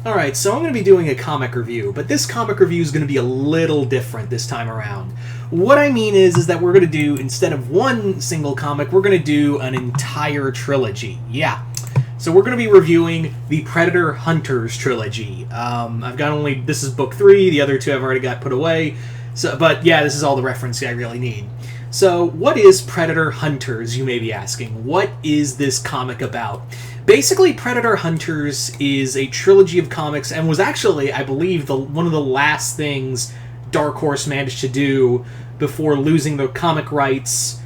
Alright, so I'm going to be doing a comic review, but this comic review is going to be a little different this time around. What I mean is that we're going to do, instead of one single comic, we're going to do an entire trilogy. Yeah. So we're going to be reviewing the Predator Hunters trilogy. I've got only, this is book 3, the other 2 I've already got put away. So, but yeah, this is all the reference I really need. So, what is Predator Hunters, you may be asking? What is this comic about? Basically, Predator Hunters is a trilogy of comics and was actually, I believe, one of the last things Dark Horse managed to do before losing the comic rights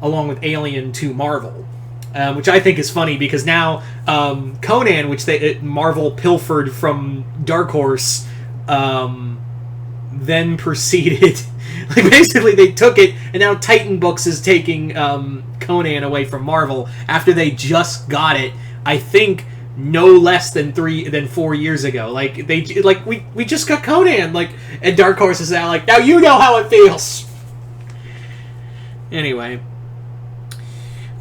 along with Alien to Marvel. Which I think is funny because now Conan, which Marvel pilfered from Dark Horse, then proceeded... Like, basically, they took it, and now Titan Books is taking Conan away from Marvel after they just got it, I think, no less than 4 years ago. Like, we just got Conan, like, and Dark Horse is now like, now you know how it feels! Anyway.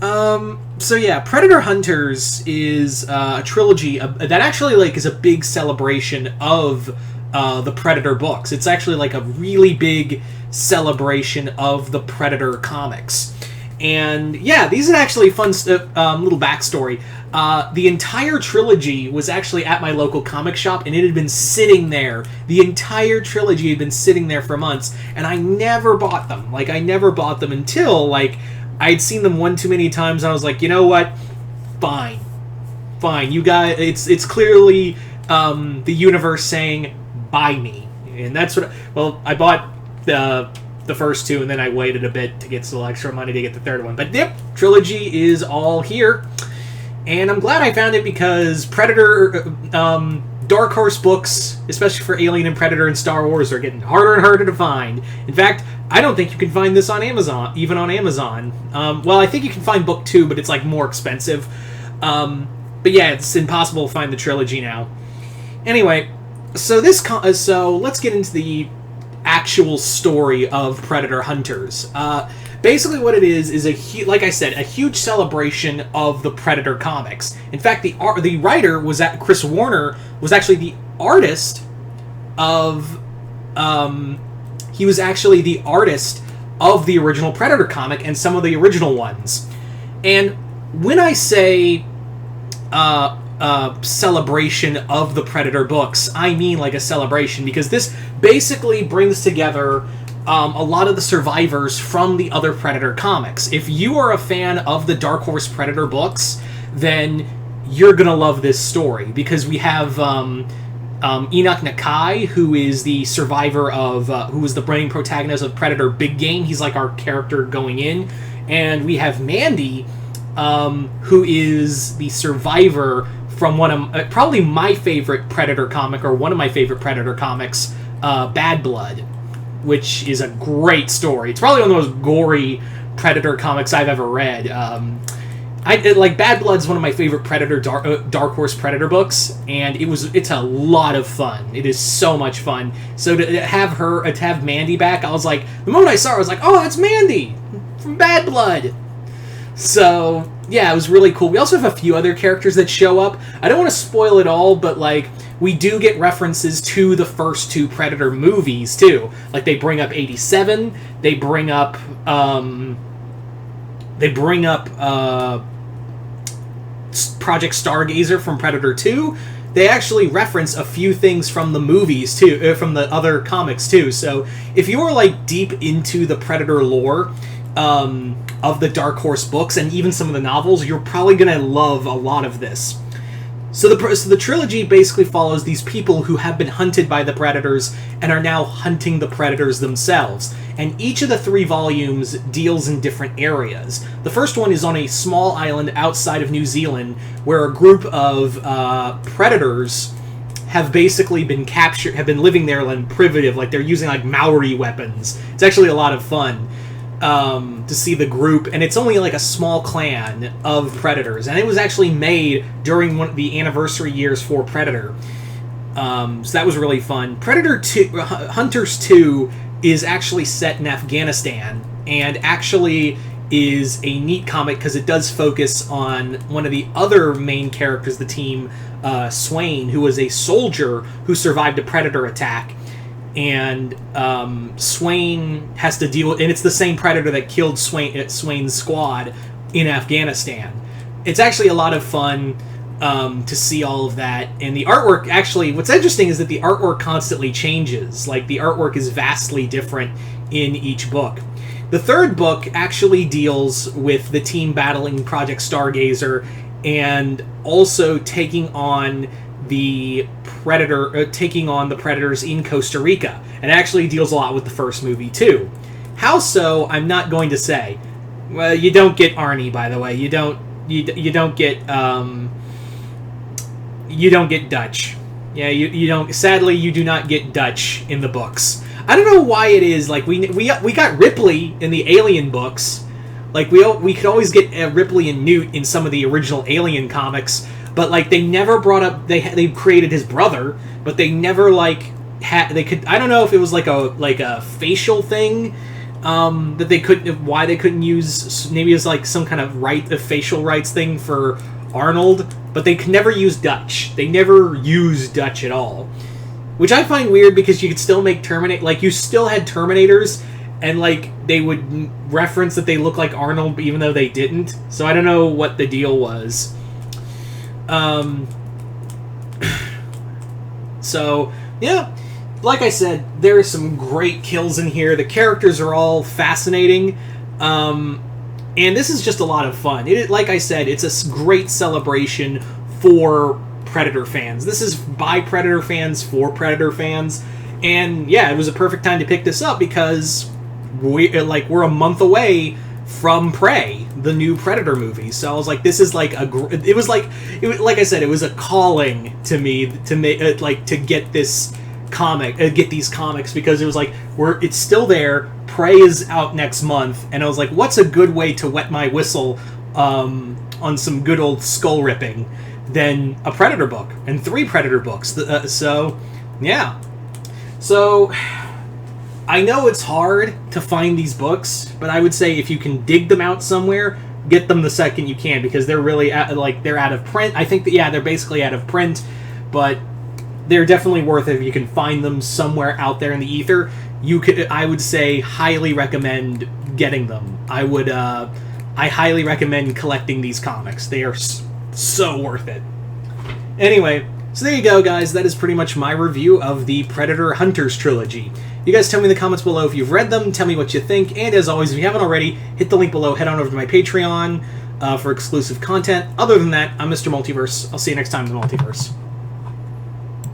So yeah, Predator Hunters is a trilogy that actually, like, is a big celebration of the Predator books. It's actually, like, a really big celebration of the Predator comics. And yeah, these are actually fun little backstory. The entire trilogy was actually at my local comic shop, and it had been sitting there. The entire trilogy had been sitting there for months, and I never bought them. Like, I never bought them until, like, I'd seen them one too many times, and I was like, you know what? Fine. You guys, it's clearly the universe saying, buy me. And that's what, well, I bought the first 2, and then I waited a bit to get some extra money to get the third one. But yep, trilogy is all here, and I'm glad I found it because Predator, Dark Horse books, especially for Alien and Predator and Star Wars, are getting harder and harder to find. In fact, I don't think you can find this on Amazon, even on Amazon. Well, I think you can find book 2, but it's like more expensive. But yeah, it's impossible to find the trilogy now. Anyway, so let's get into the actual story of Predator Hunters. Basically what it is like I said, a huge celebration of the Predator comics. In fact, the writer was Chris Warner was actually the artist of he was actually the artist of the original Predator comic and some of the original ones. And when I say celebration of the Predator books, I mean like a celebration, because this basically brings together a lot of the survivors from the other Predator comics. If you are a fan of the Dark Horse Predator books, then you're gonna love this story, because we have Enoch Nakai, who is the survivor of who was the main protagonist of Predator Big Game. He's like our character going in. And we have Mandy, who is the survivor from one of probably my favorite Predator comic, or one of my favorite Predator comics, Bad Blood, which is a great story. It's probably one of the most gory Predator comics I've ever read. Bad Blood's one of my favorite Predator Dark Horse Predator books, and it's a lot of fun. It is so much fun. So to have Mandy back, I was like, the moment I saw her, I was like, oh, that's Mandy from Bad Blood. So yeah, it was really cool. We also have a few other characters that show up. I don't want to spoil it all, but like, we do get references to the first 2 Predator movies too. Like, they bring up 87. They bring up Project Stargazer from Predator 2. They actually reference a few things from the movies too, from the other comics too. So if you're like deep into the Predator lore of the Dark Horse books and even some of the novels, you're probably gonna love a lot of this. So the trilogy basically follows these people who have been hunted by the Predators and are now hunting the Predators themselves. And each of the 3 volumes deals in different areas. The first one is on a small island outside of New Zealand, where a group of Predators have basically been captured, have been living there in primitive, like they're using like Maori weapons. It's actually a lot of fun to see the group, and it's only like a small clan of Predators, and it was actually made during one of the anniversary years for Predator. So that was really fun. Predator 2, Hunters 2 is actually set in Afghanistan, and actually is a neat comic because it does focus on one of the other main characters of the team, Swain, who was a soldier who survived a predator attack. And Swain has to deal with, and it's the same predator that killed Swain's squad in Afghanistan. It's actually a lot of fun to see all of that. And the artwork, actually, what's interesting is that the artwork constantly changes. Like, the artwork is vastly different in each book. The third book actually deals with the team battling Project Stargazer and also taking on the predators in Costa Rica, and actually deals a lot with the first movie too. How so? I'm not going to say. Well, you don't get Arnie, by the way. You don't get Dutch. Yeah, you don't. Sadly, you do not get Dutch in the books. I don't know why it is. Like we got Ripley in the Alien books. Like we could always get Ripley and Newt in some of the original Alien comics. But, like, they never brought up... They created his brother, but they never, like... They could... I don't know if it was, like a facial thing that they couldn't... Why they couldn't use... Maybe it was, like, some kind of facial rights thing for Arnold. But they could never use Dutch. They never used Dutch at all. Which I find weird, because you could still make Terminator... Like, you still had Terminators, and, like, they would reference that they look like Arnold, even though they didn't. So I don't know what the deal was. So, yeah, like I said, there are some great kills in here. The characters are all fascinating, and this is just a lot of fun. Like I said, it's a great celebration for Predator fans. This is by Predator fans for Predator fans, and yeah, it was a perfect time to pick this up because we're a month away from Prey, the new Predator movie. So I was like, this is like like I said, it was a calling to me to make to get this comic, get these comics, because it was like it's still there. Prey is out next month, and I was like, what's a good way to wet my whistle on some good old skull ripping than a Predator book, and 3 Predator books. So yeah, so. I know it's hard to find these books, but I would say if you can dig them out somewhere, get them the second you can, because they're really they're out of print. I think that they're basically out of print, but they're definitely worth it if you can find them somewhere out there in the ether. I would say highly recommend getting them. I highly recommend collecting these comics. They are so worth it. Anyway, so there you go, guys. That is pretty much my review of the Predator Hunters trilogy. You guys tell me in the comments below if you've read them, tell me what you think, and as always, if you haven't already, hit the link below, head on over to my Patreon for exclusive content. Other than that, I'm Mr. Multiverse. I'll see you next time in the Multiverse.